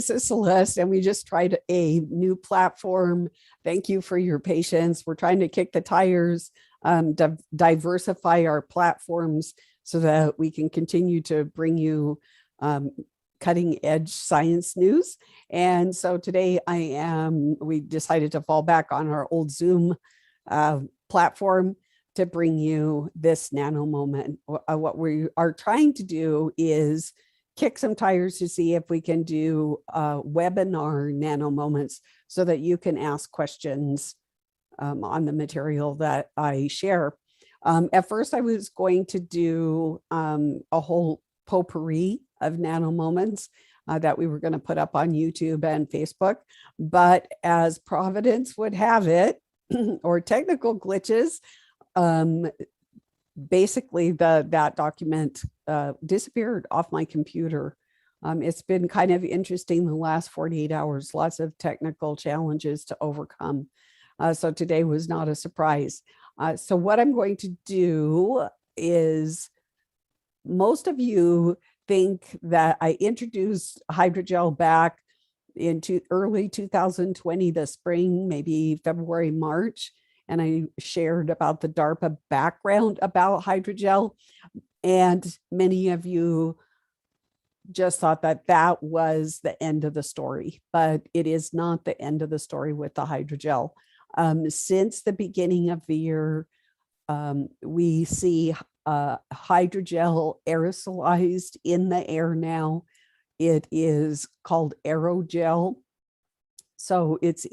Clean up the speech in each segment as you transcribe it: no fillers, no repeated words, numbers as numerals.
this is Celeste, and we just tried a new platform. Thank you for your patience. We're trying to kick the tires, diversify our platforms so that we can continue to bring you cutting edge science news. And so today we decided to fall back on our old Zoom platform to bring you this nano moment. What we are trying to do is kick some tires to see if we can do webinar nano moments so that you can ask questions on the material that I share. At first, I was going to do a whole potpourri of nano moments that we were going to put up on YouTube and Facebook. But as Providence would have it, or technical glitches, basically that document disappeared off my computer. It's been kind of interesting the last 48 hours, lots of technical challenges to overcome. So today was not a surprise. So what I'm going to do is, most of you think that I introduced hydrogel back into early 2020, the spring, maybe February, March. And I shared about the DARPA background about hydrogel. And many of you just thought that that was the end of the story, but it is not the end of the story with the hydrogel. Since the beginning of the year, we see hydrogel aerosolized in the air now. It is called aerogel. So it's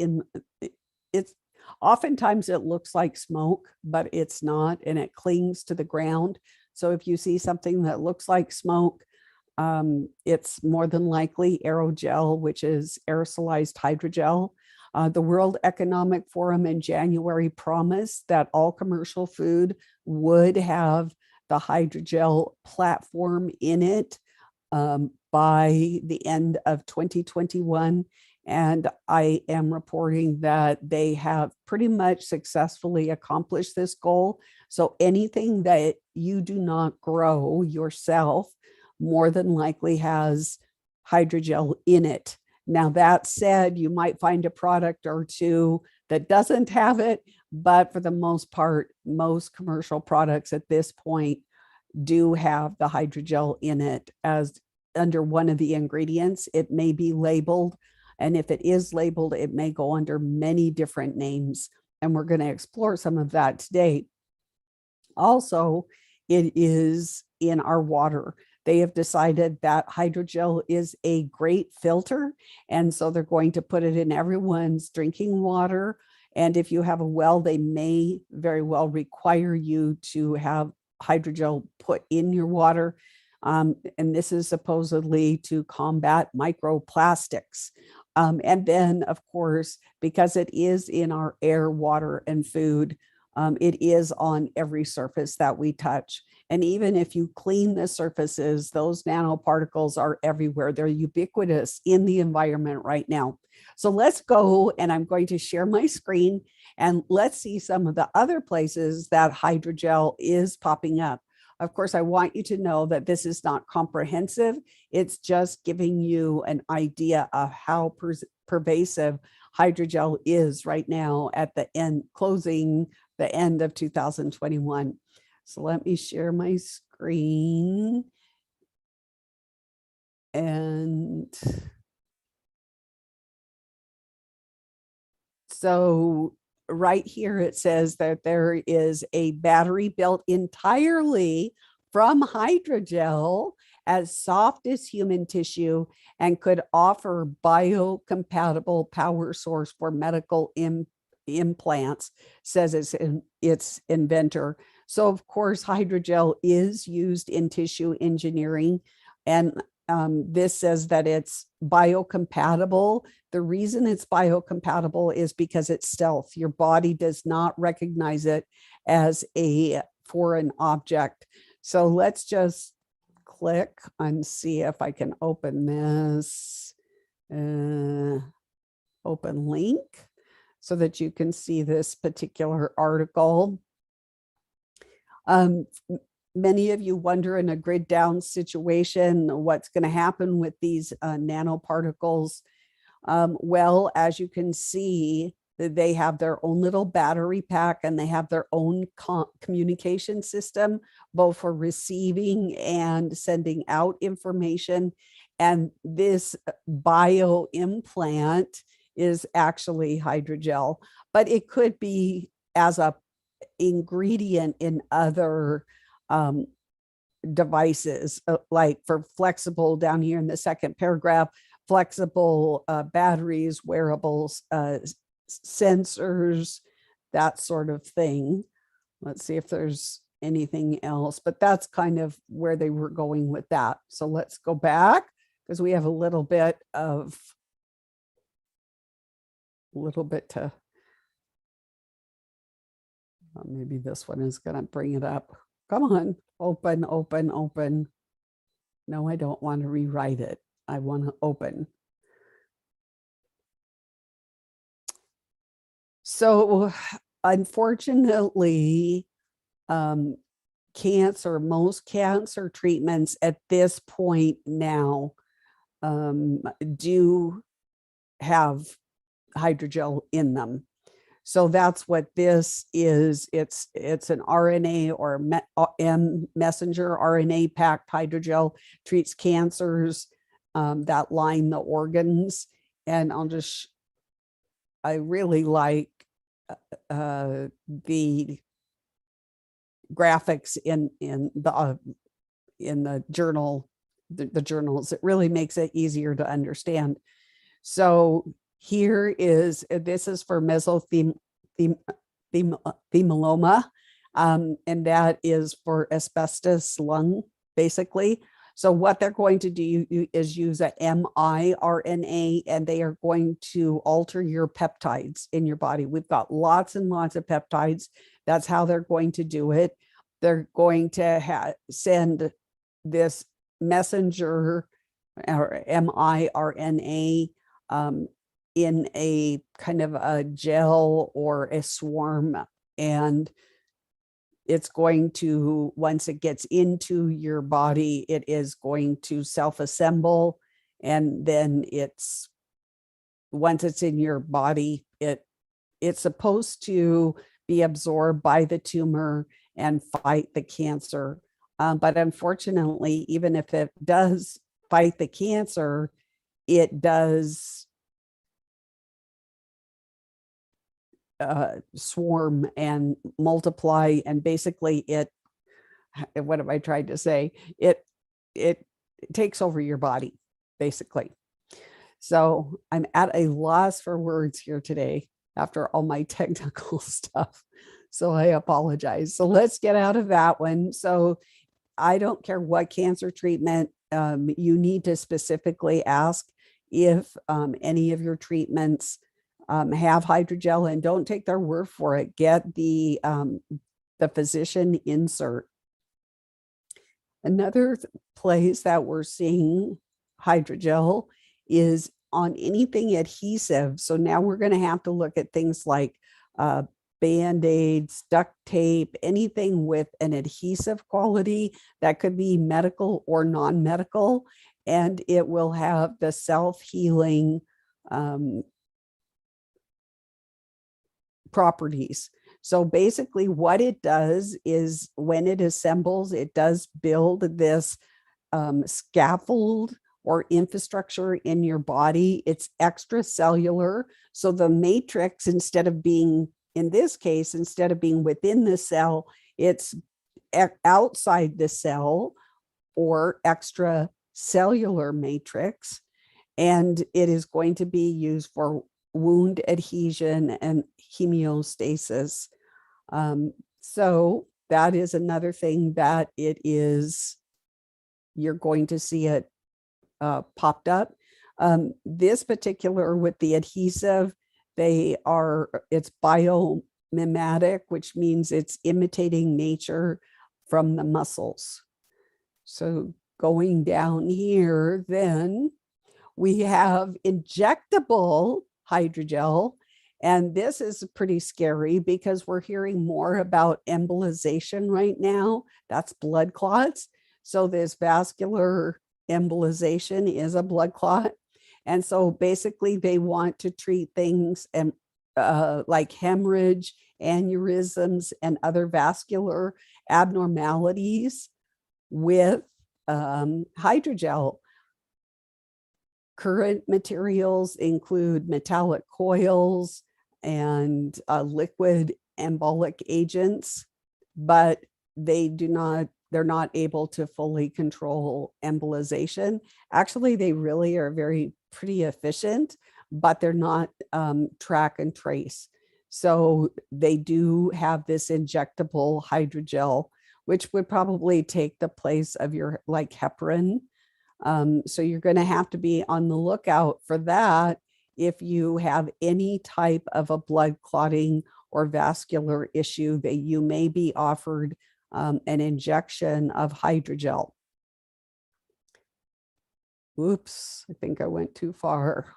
oftentimes it looks like smoke, but it's not, and it clings to the ground. So if you see something that looks like smoke, it's more than likely aerogel, which is aerosolized hydrogel. The World Economic Forum in January promised that all commercial food would have the hydrogel platform in it by the end of 2021. And I am reporting that they have pretty much successfully accomplished this goal. So anything that you do not grow yourself more than likely has hydrogel in it. Now, that said, you might find a product or two that doesn't have it, but for the most part, most commercial products at this point do have the hydrogel in it as under one of the ingredients. It may be labeled, and if it is labeled, it may go under many different names, and we're going to explore some of that today. Also, it is in our water. They have decided that hydrogel is a great filter, and so they're going to put it in everyone's drinking water. And if you have a well, they may very well require you to have hydrogel put in your water. And this is supposedly to combat microplastics. And then, of course, because it is in our air, water, and food, it is on every surface that we touch. And even if you clean the surfaces, those nanoparticles are everywhere. They're ubiquitous in the environment right now. So let's go, and I'm going to share my screen, and let's see some of the other places that hydrogel is popping up. Of course, I want you to know that this is not comprehensive. It's just giving you an idea of how pervasive hydrogel is right now at the end, closing the end of 2021. So let me share my screen. And so right here, it says that there is a battery built entirely from hydrogel, as soft as human tissue, and could offer biocompatible power source for medical implants, says its inventor. So of course, hydrogel is used in tissue engineering, and this says that it's biocompatible. The reason it's biocompatible is because it's stealth. Your body does not recognize it as a foreign object. So let's just click and see if I can open this, open link, so that you can see this particular article. many of you wonder in a grid down situation, what's going to happen with these nanoparticles. Well, as you can see, they have their own little battery pack and they have their own communication system, both for receiving and sending out information. And this bio implant is actually hydrogel, but it could be as a ingredient in other devices, like for flexible down here in the second paragraph, flexible batteries, wearables, sensors, that sort of thing. Let's see if there's anything else, but that's kind of where they were going with that. So let's go back because we have a little bit to, maybe this one is going to bring it up. Come on, open, open, open. No, I don't want to rewrite it. I want to open. So unfortunately, most cancer treatments at this point now do have hydrogel in them. So that's what this is. It's an RNA or messenger RNA packed hydrogel, treats cancers that line the organs. And I really like the graphics in the journal, the journals. It really makes it easier to understand. So this is for mesothelioma, and that is for asbestos lung, basically. So what they're going to do is use a miRNA, and they are going to alter your peptides in your body. We've got lots and lots of peptides. That's how they're going to do it. They're going to send this messenger or miRNA in a kind of a gel or a swarm, and it's going to, once it gets into your body, it is going to self-assemble, and then once it's in your body, it's supposed to be absorbed by the tumor and fight the cancer. But unfortunately, even if it does fight the cancer, it does swarm and multiply, and basically what have I tried to say? It takes over your body, basically. So I'm at a loss for words here today after all my technical stuff. So I apologize. So let's get out of that one. So I don't care what cancer treatment you need to specifically ask if any of your treatments have hydrogel, and don't take their word for it. Get the physician insert. Another place that we're seeing hydrogel is on anything adhesive. So now we're going to have to look at things like Band-Aids, duct tape, anything with an adhesive quality that could be medical or non-medical, and it will have the self-healing properties. So basically what it does is when it assembles, it does build this scaffold or infrastructure in your body. It's extracellular. So the matrix, instead of being, in this case, instead of being within the cell, it's outside the cell, or extracellular matrix. And it is going to be used for wound adhesion and hemostasis. So that is another thing that you're going to see it popped up. This particular with the adhesive, it's biomimetic, which means it's imitating nature from the muscles. So going down here, then we have injectable hydrogel, And this is pretty scary because we're hearing more about embolization right now. That's blood clots. So this vascular embolization is a blood clot. And so basically they want to treat things and like hemorrhage, aneurysms, and other vascular abnormalities with hydrogel. Current materials include metallic coils and liquid embolic agents, but they're not able to fully control embolization. Actually, they really are pretty efficient, but they're not track and trace. So they do have this injectable hydrogel, which would probably take the place of your like heparin. So you're going to have to be on the lookout for that if you have any type of a blood clotting or vascular issue that you may be offered an injection of hydrogel. Oops, I think I went too far.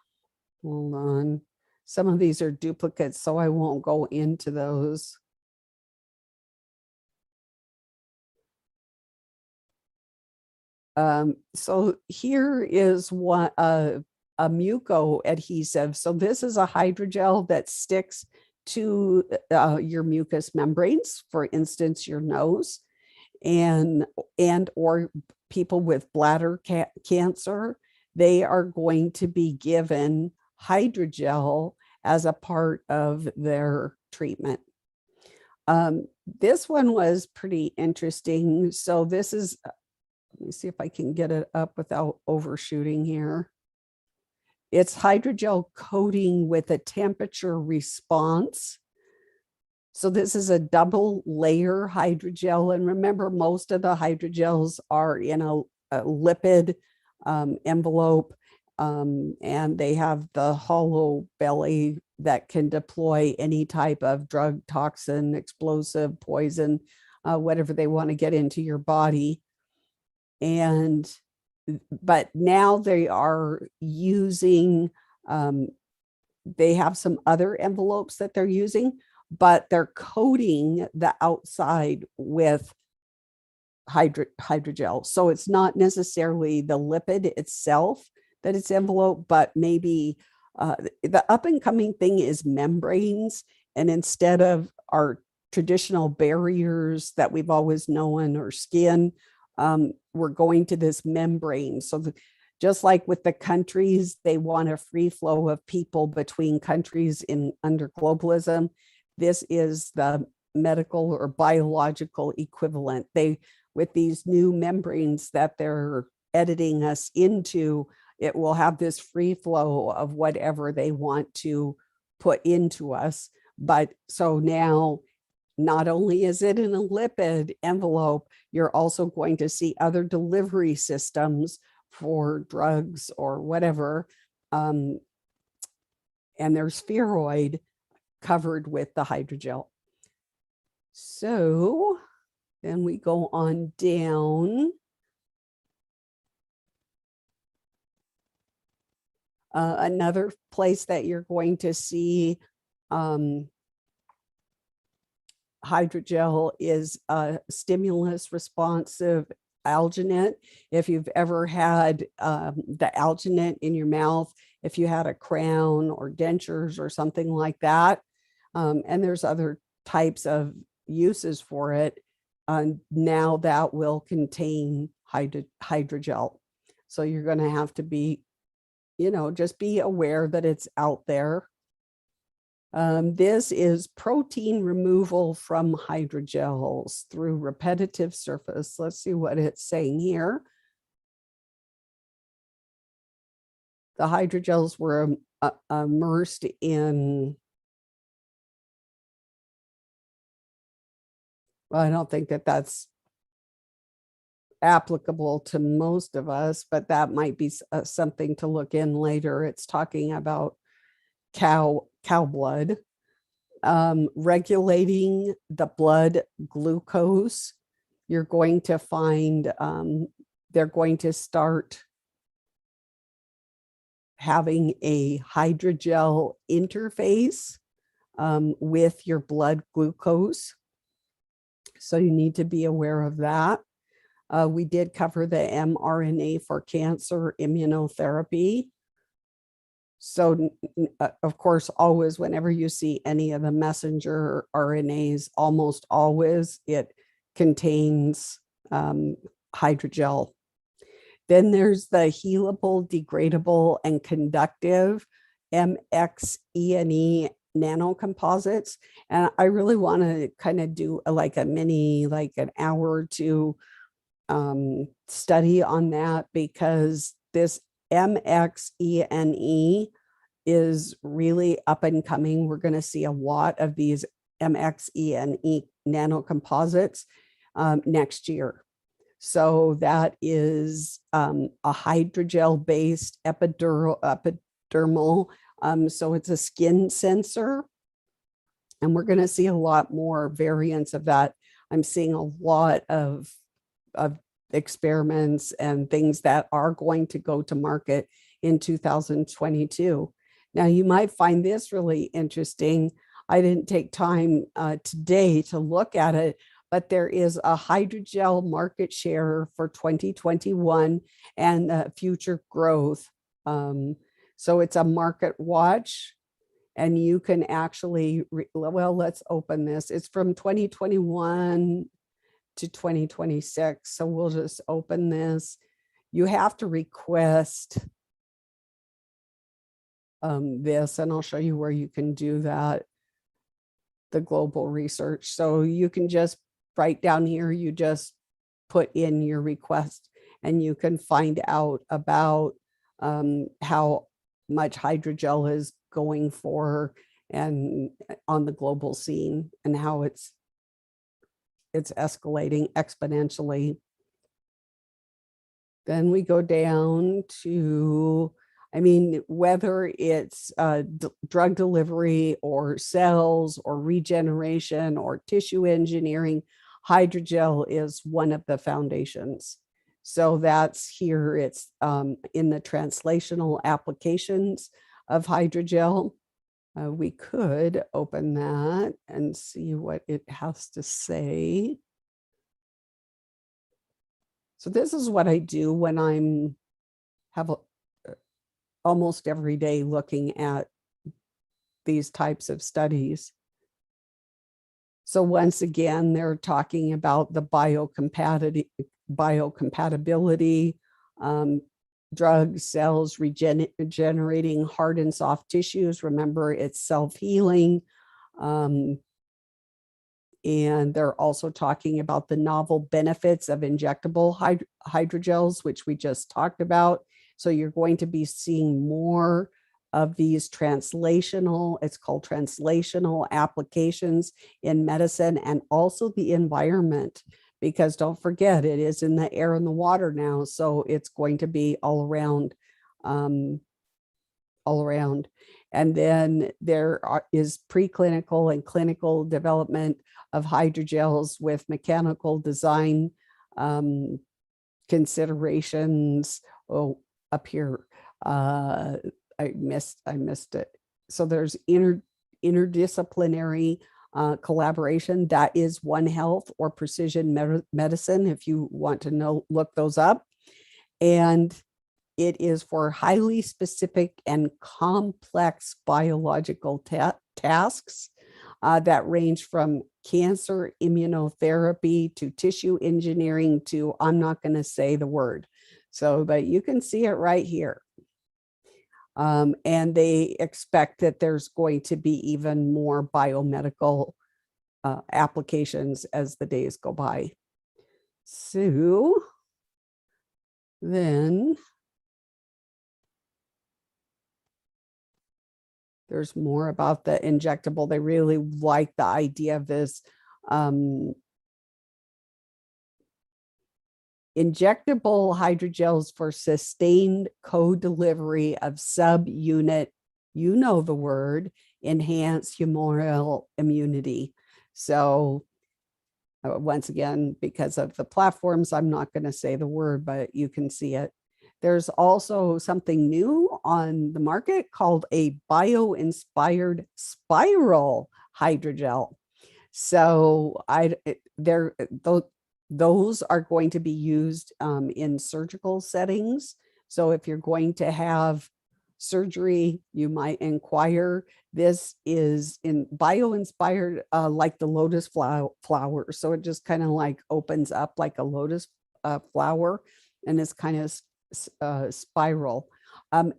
Hold on. Some of these are duplicates, so I won't go into those. So here is what a muco adhesive. So this is a hydrogel that sticks to your mucous membranes, for instance, your nose, and or people with bladder cancer, they are going to be given hydrogel as a part of their treatment. This one was pretty interesting. So this is, let me see if I can get it up without overshooting here. It's hydrogel coating with a temperature response. So this is a double layer hydrogel. And remember, most of the hydrogels are in a lipid envelope, and they have the hollow belly that can deploy any type of drug, toxin, explosive, poison, whatever they want to get into your body. But now they are using, they have some other envelopes that they're using, but they're coating the outside with hydrogel. So it's not necessarily the lipid itself that it's enveloped, but maybe the up and coming thing is membranes. And instead of our traditional barriers that we've always known or skin, we're going to this membrane. So just like with the countries, they want a free flow of people between countries under globalism. This is the medical or biological equivalent. With these new membranes that they're editing us into, it will have this free flow of whatever they want to put into us. But so now, not only is it in a lipid envelope, you're also going to see other delivery systems for drugs or whatever. And there's spheroid covered with the hydrogel. So then we go on down. Another place that you're going to see hydrogel is a stimulus responsive alginate. If you've ever had the alginate in your mouth, if you had a crown or dentures or something like that, and there's other types of uses for it, now that will contain hydrogel. So you're going to have to be, just be aware that it's out there. This is protein removal from hydrogels through repetitive surface. Let's see what it's saying here. The hydrogels were immersed in, well, I don't think that that's applicable to most of us, but that might be something to look in later. It's talking about cow blood, regulating the blood glucose. You're going to find they're going to start having a hydrogel interface with your blood glucose. So you need to be aware of that. We did cover the mRNA for cancer immunotherapy. So, of course, always, whenever you see any of the messenger RNAs, almost always it contains hydrogel. Then there's the healable, degradable, and conductive MXENE nanocomposites. And I really want to kind of do like a mini, like an hour or two study on that, because this MXENE is really up and coming. We're going to see a lot of these MXENE nanocomposites next year. So that is a hydrogel based epidermal. So it's a skin sensor. And we're going to see a lot more variants of that. I'm seeing a lot of experiments and things that are going to go to market in 2022. Now, you might find this really interesting. I didn't take time today to look at it, but there is a hydrogel market share for 2021 and future growth. So it's a market watch, and you can actually, well, let's open this. It's from 2021 to 2026. So we'll just open this. You have to request this, and I'll show you where you can do that, the global research. So you can just write down here, you just put in your request, and you can find out about how much hydrogel is going for and on the global scene, and how it's escalating exponentially. Then we go down to, I mean, whether it's drug delivery or cells or regeneration or tissue engineering, hydrogel is one of the foundations. So that's here, it's in the translational applications of hydrogel. We could open that and see what it has to say. So this is what I do when I'm almost every day looking at these types of studies. So once again, they're talking about the biocompatibility, drugs, cells, regenerating hard and soft tissues. Remember, it's self-healing. And they're also talking about the novel benefits of injectable hydrogels, which we just talked about. So you're going to be seeing more of these translational, it's called translational applications in medicine, and also the environment, because don't forget, it is in the air and the water now. So it's going to be all around. And then there is preclinical and clinical development of hydrogels with mechanical design considerations. Oh, up here, I missed it. So there's interdisciplinary collaboration. That is One Health or precision medicine, if you want to look those up. And it is for highly specific and complex biological tasks that range from cancer immunotherapy to tissue engineering to, I'm not going to say the word, so but you can see it right here. And they expect that there's going to be even more biomedical applications as the days go by. So then there's more about the injectable. They really like the idea of this injectable hydrogels for sustained co-delivery of subunit, you know the word, enhanced humoral immunity. So once again, because of the platforms, I'm not going to say the word, but you can see it. There's also something new on the market called a bio-inspired spiral hydrogel. So those are going to be used in surgical settings. So if you're going to have surgery, you might inquire. This is in bio-inspired, like the lotus flower. So it just kind of like opens up like a lotus flower, and it's kind of spiral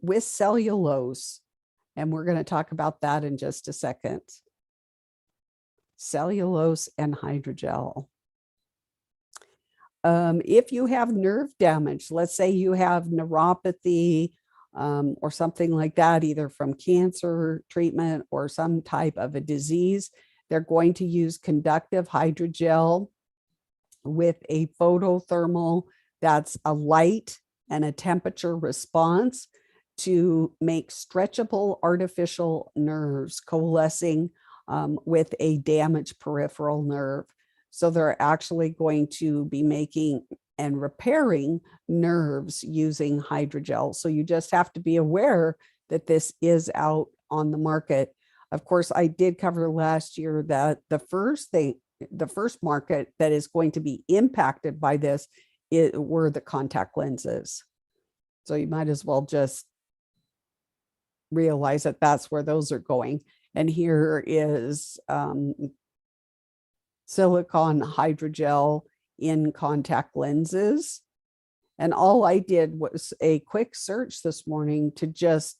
with cellulose. And we're going to talk about that in just a second. Cellulose and hydrogel. If you have nerve damage, let's say you have neuropathy or something like that, either from cancer treatment or some type of a disease, they're going to use conductive hydrogel with a photothermal, that's a light and a temperature response, to make stretchable artificial nerves coalescing with a damaged peripheral nerve. So they're actually going to be making and repairing nerves using hydrogel. So you just have to be aware that this is out on the market. Of course, I did cover last year that the first market that is going to be impacted by this were the contact lenses. So you might as well just realize that that's where those are going. And here is silicone hydrogel in contact lenses. And all I did was a quick search this morning to just,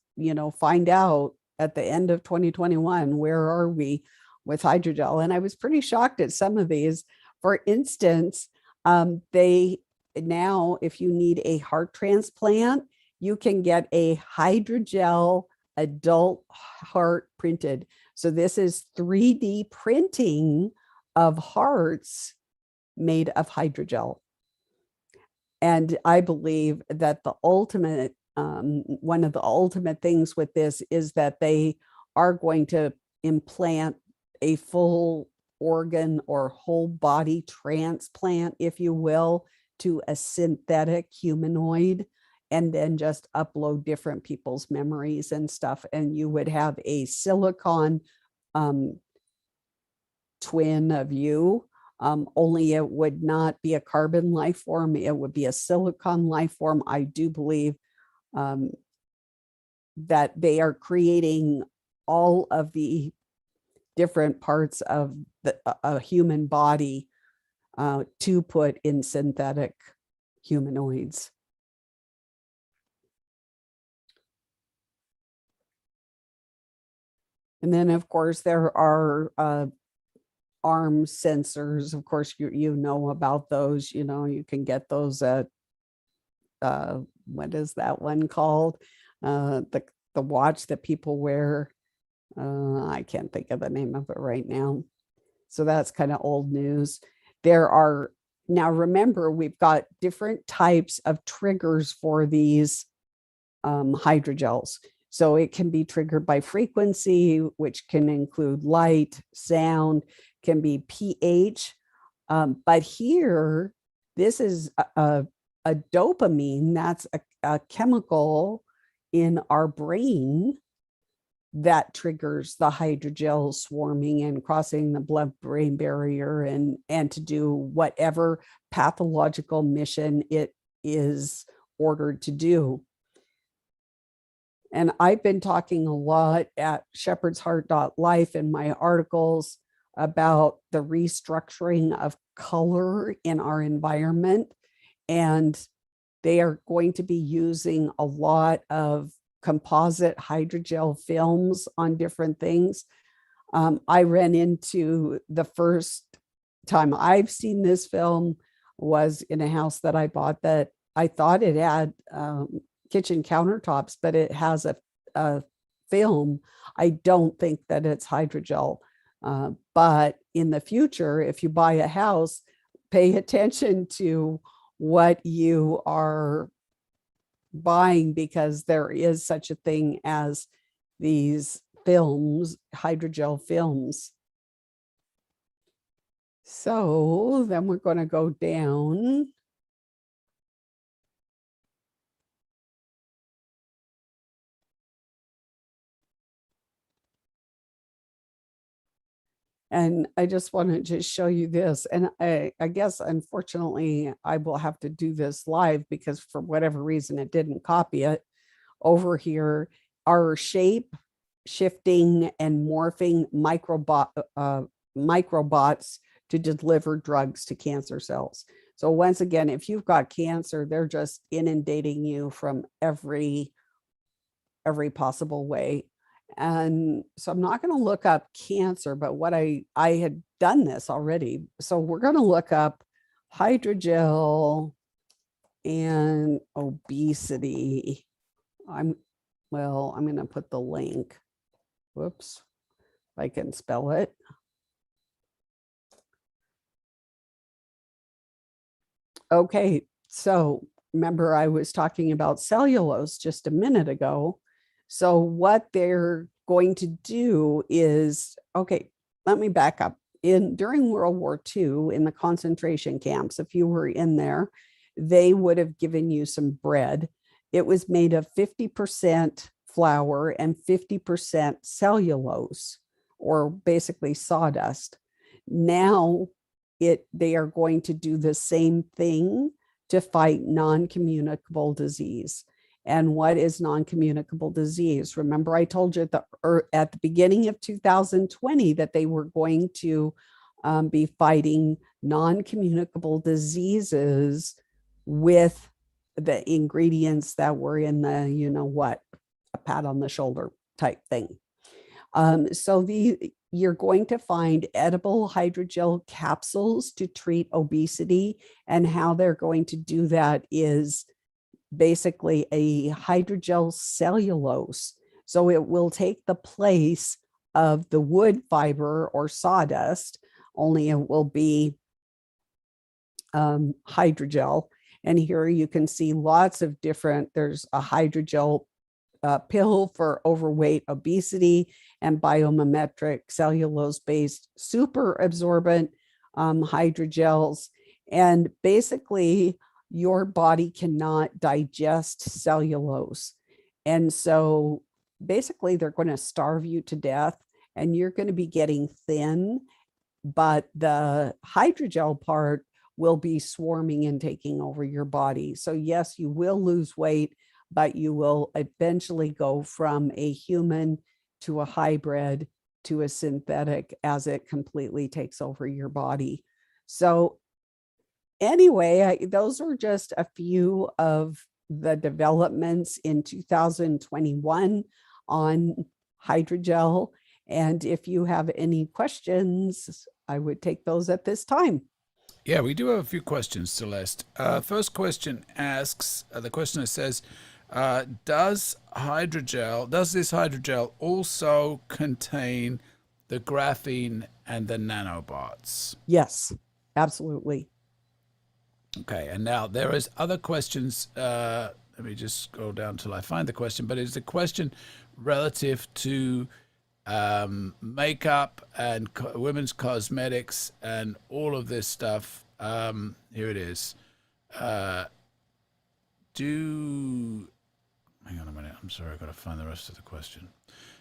find out at the end of 2021, where are we with hydrogel? And I was pretty shocked at some of these. For instance, they now, if you need a heart transplant, you can get a hydrogel adult heart printed. So this is 3D printing of hearts made of hydrogel. And I believe that the ultimate, one of the ultimate things with this is that they are going to implant a full organ or whole body transplant, if you will, to a synthetic humanoid, and then just upload different people's memories and stuff. And you would have a silicon twin of you, only it would not be a carbon life form. It would be a silicon life form. I do believe that they are creating all of the different parts of a human body to put in synthetic humanoids. And then, of course, there are arm sensors. Of course, you know about those. You can get those at what is that one called? The watch that people wear. I can't think of the name of it right now. So that's kind of old news. There are, now remember, we've got different types of triggers for these hydrogels. So it can be triggered by frequency, which can include light, sound, can be pH. But here, this is a dopamine, that's a chemical in our brain that triggers the hydrogel swarming and crossing the blood-brain barrier and to do whatever pathological mission it is ordered to do. And I've been talking a lot at shepherdsheart.life in my articles about the restructuring of color in our environment. And they are going to be using a lot of composite hydrogel films on different things. I ran into, the first time I've seen this film was in a house that I bought that I thought it had kitchen countertops, but it has a film. I don't think that it's hydrogel. But in the future, if you buy a house, pay attention to what you are buying, because there is such a thing as these films, hydrogel films. So then we're going to go down. And I just want to just show you this. And I guess, unfortunately, I will have to do this live because for whatever reason, it didn't copy it. Over here are shape shifting and morphing microbots to deliver drugs to cancer cells. So once again, if you've got cancer, they're just inundating you from every possible way. And so I'm not going to look up cancer, but what I had done this already. So we're going to look up hydrogel and obesity. I'm going to put the link. Whoops, if I can spell it. Okay, so remember I was talking about cellulose just a minute ago. So what they're going to do is, okay, let me back up. During World War II, in the concentration camps, if you were in there, they would have given you some bread. It was made of 50% flour and 50% cellulose, or basically sawdust. Now they are going to do the same thing to fight non-communicable disease. And what is non-communicable disease? Remember, I told you at the beginning of 2020 that they were going to be fighting non-communicable diseases with the ingredients that were in the, you know what, a pat on the shoulder type thing. So you're going to find edible hydrogel capsules to treat obesity, and how they're going to do that is basically a hydrogel cellulose. So it will take the place of the wood fiber or sawdust, only it will be hydrogel. And here you can see lots of different, there's a hydrogel pill for overweight, obesity, and biomimetic cellulose-based super absorbent hydrogels. And basically, your body cannot digest cellulose. And so basically, they're going to starve you to death and you're going to be getting thin, but the hydrogel part will be swarming and taking over your body. So yes, you will lose weight, but you will eventually go from a human to a hybrid to a synthetic as it completely takes over your body. So anyway, those were just a few of the developments in 2021 on hydrogel. And if you have any questions, I would take those at this time. Yeah, we do have a few questions, Celeste. First question asks, the questioner says, does this hydrogel also contain the graphene and the nanobots? Yes, absolutely. Okay, and now there is other questions. Let me just scroll down till I find the question, but it's a question relative to makeup and women's cosmetics and all of this stuff. Here it is. Hang on a minute. I'm sorry, I've got to find the rest of the question.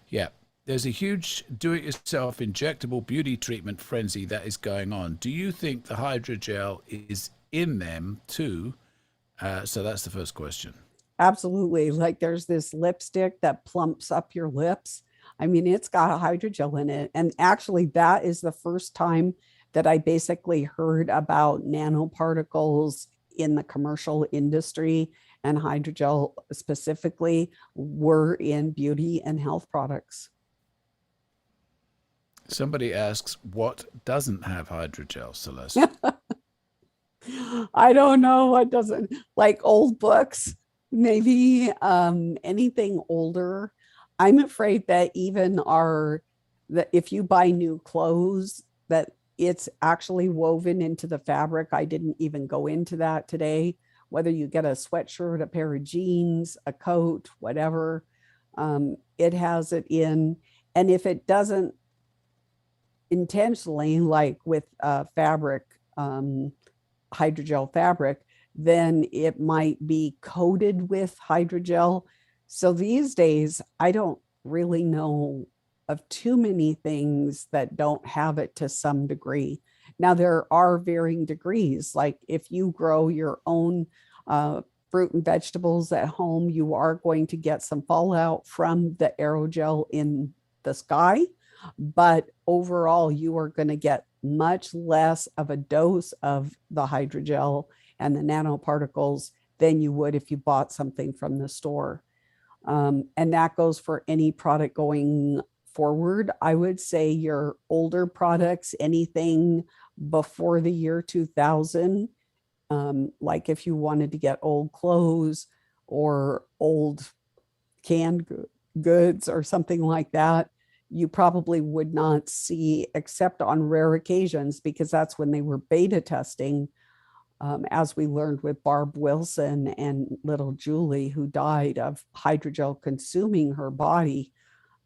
Yeah. There's a huge do-it-yourself injectable beauty treatment frenzy that is going on. Do you think the hydrogel is in them too? So that's the first question. Absolutely. Like there's this lipstick that plumps up your lips. I mean, it's got a hydrogel in it. And actually, that is the first time that I basically heard about nanoparticles in the commercial industry, and hydrogel specifically were in beauty and health products. Somebody asks, what doesn't have hydrogel, Celeste? I don't know what doesn't, like old books, maybe anything older. I'm afraid that even that if you buy new clothes, that it's actually woven into the fabric. I didn't even go into that today. Whether you get a sweatshirt, a pair of jeans, a coat, whatever, it has it in. And if it doesn't intentionally, like with fabric, hydrogel fabric, then it might be coated with hydrogel. So these days, I don't really know of too many things that don't have it to some degree. Now, there are varying degrees. Like if you grow your own fruit and vegetables at home, you are going to get some fallout from the aerogel in the sky. But overall, you are going to get much less of a dose of the hydrogel and the nanoparticles than you would if you bought something from the store. And that goes for any product going forward. I would say your older products, anything before the year 2000, like if you wanted to get old clothes or old canned goods or something like that, you probably would not see, except on rare occasions, because that's when they were beta testing, as we learned with Barb Wilson and little Julie, who died of hydrogel consuming her body.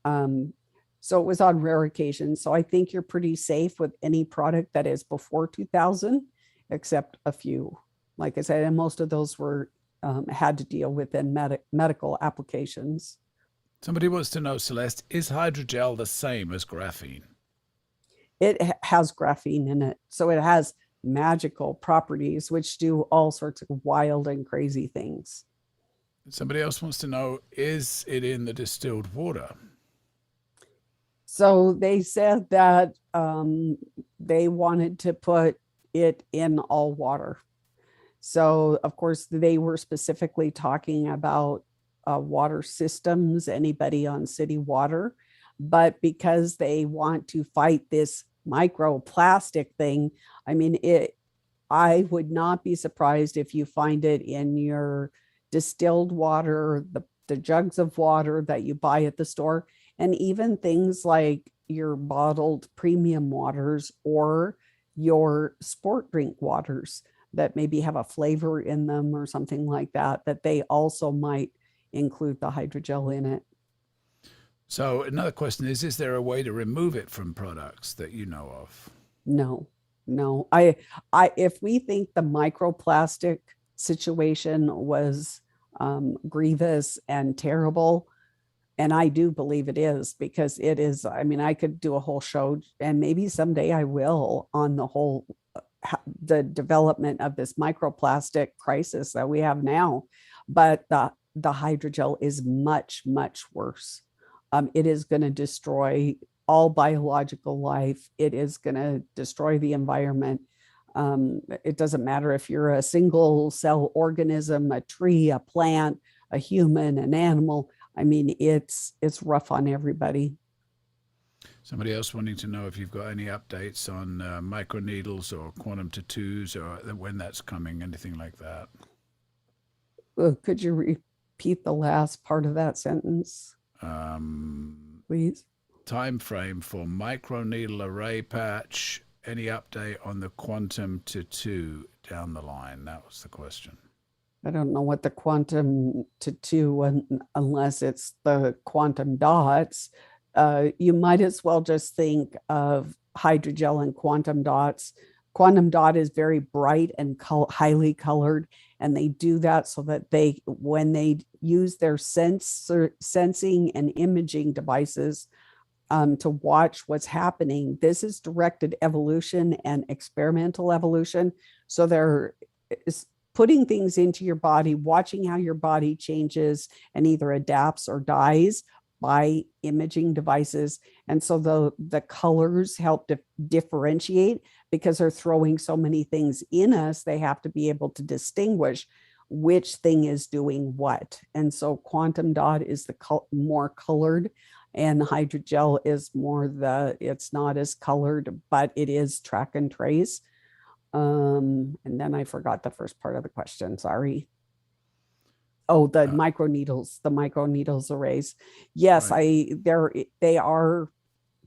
So it was on rare occasions. So I think you're pretty safe with any product that is before 2000, except a few. Like I said, and most of those were had to deal with in medical applications. Somebody wants to know, Celeste, is hydrogel the same as graphene? It has graphene in it. So it has magical properties, which do all sorts of wild and crazy things. Somebody else wants to know, is it in the distilled water? So they said that they wanted to put it in all water. So, of course, they were specifically talking about water systems, anybody on city water. But because they want to fight this microplastic thing, I mean, I would not be surprised if you find it in your distilled water, the jugs of water that you buy at the store, and even things like your bottled premium waters or your sport drink waters that maybe have a flavor in them or something like that, that they also might include the hydrogel in it. So another question is there a way to remove it from products that you know of? No, no. If we think the microplastic situation was grievous and terrible, and I do believe it is, because it is, I mean, I could do a whole show, and maybe someday I will, on the whole, the development of this microplastic crisis that we have now. But the hydrogel is much, much worse. It is going to destroy all biological life. It is going to destroy the environment. It doesn't matter if you're a single cell organism, a tree, a plant, a human, an animal. I mean, it's rough on everybody. Somebody else wanting to know if you've got any updates on microneedles or quantum tattoos, or when that's coming, anything like that. Could you repeat the last part of that sentence, please? Time frame for microneedle array patch. Any update on the quantum tattoo down the line? That was the question. I don't know what the quantum tattoo, unless it's the quantum dots. You might as well just think of hydrogel and quantum dots. Quantum dot is very bright and highly colored, and they do that so that when they use their sensing and imaging devices to watch what's happening. This is directed evolution and experimental evolution. So they're putting things into your body, watching how your body changes and either adapts or dies by imaging devices. And so the colors help to differentiate, because they're throwing so many things in us. They have to be able to distinguish which thing is doing what. And so quantum dot is the more colored, and hydrogel is more it's not as colored, but it is track and trace. And then I forgot the first part of the question. Sorry. Oh, the microneedles arrays. Yes, right. They are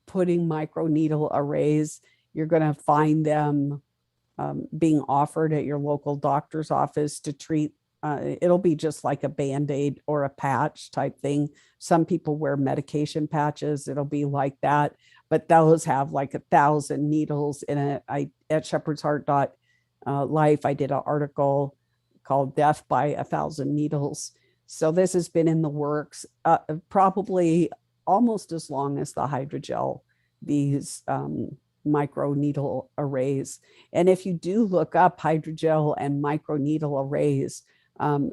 putting microneedle arrays. You're going to find them being offered at your local doctor's office to treat. It'll be just like a Band-Aid or a patch type thing. Some people wear medication patches. It'll be like that, but those have like 1,000 needles in it. At Shepherd's Heart Life, I did an article called Death by 1,000 Needles. So this has been in the works. Probably almost as long as the hydrogel, these micro needle arrays. And if you do look up hydrogel and micro needle arrays,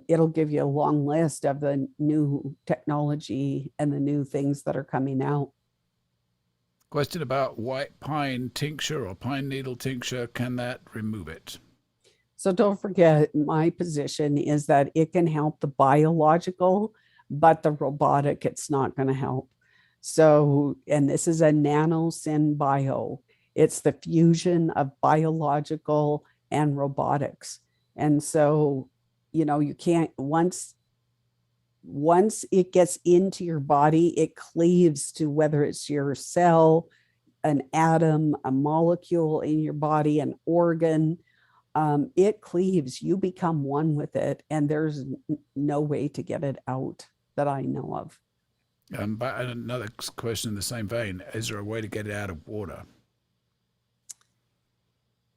it'll give you a long list of the new technology and the new things that are coming out. Question about white pine tincture or pine needle tincture. Can that remove it? So don't forget, my position is that it can help the biological, but the robotic, it's not going to help. So, and this is a Nano Sin Bio. It's the fusion of biological and robotics. And so, you can't, once it gets into your body, it cleaves to whether it's your cell, an atom, a molecule in your body, an organ. It cleaves, you become one with it, and there's no way to get it out that I know of. But another question in the same vein, is there a way to get it out of water?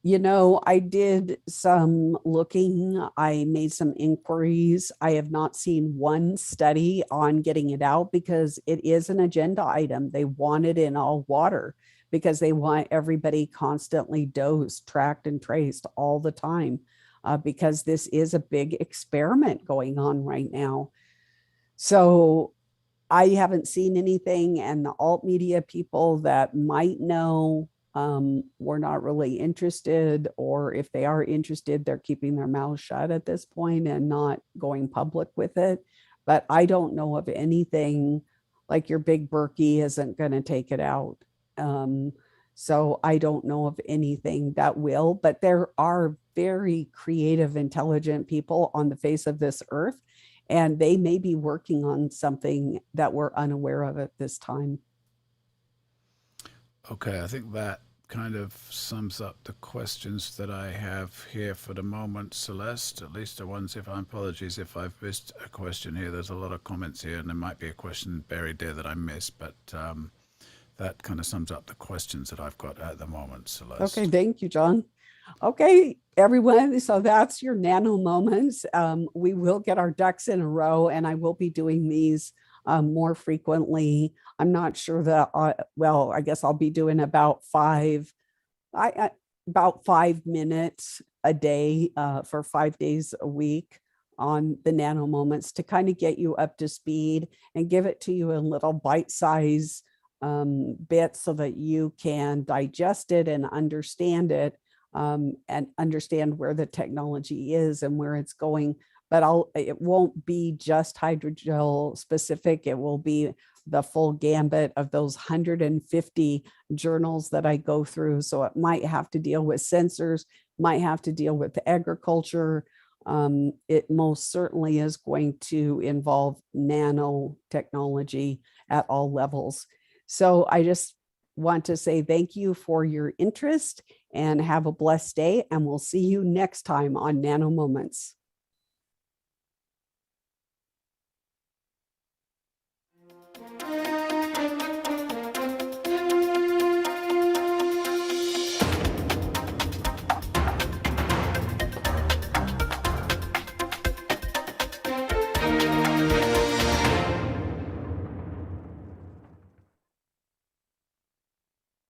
I did some looking, I made some inquiries. I have not seen one study on getting it out because it is an agenda item. They want it in all water because they want everybody constantly dosed, tracked, and traced all the time, because this is a big experiment going on right now. So I haven't seen anything, and the alt media people that might know were not really interested, or if they are interested, they're keeping their mouths shut at this point and not going public with it. But I don't know of anything, like your big Berkey isn't going to take it out. So I don't know of anything that will, but there are very creative, intelligent people on the face of this earth, and they may be working on something that we're unaware of at this time. Okay, I think that kind of sums up the questions that I have here for the moment, Celeste, at least the ones. If I apologies if I've missed a question here. There's a lot of comments here, and there might be a question buried there that I missed, but that kind of sums up the questions that I've got at the moment, Celeste. Okay, thank you, John. Okay, everyone, so that's your nano moments. We will get our ducks in a row, and I will be doing these more frequently. I'm not sure that, well, I guess I'll be doing about 5 minutes a day for 5 days a week on the nano moments to kind of get you up to speed and give it to you in little bite-size bits so that you can digest it and understand it, and understand where the technology is and where it's going. But it won't be just hydrogel specific. It will be the full gambit of those 150 journals that I go through. So it might have to deal with sensors, might have to deal with agriculture. It most certainly is going to involve nanotechnology at all levels. So I just want to say thank you for your interest and have a blessed day. And we'll see you next time on Nano Moments.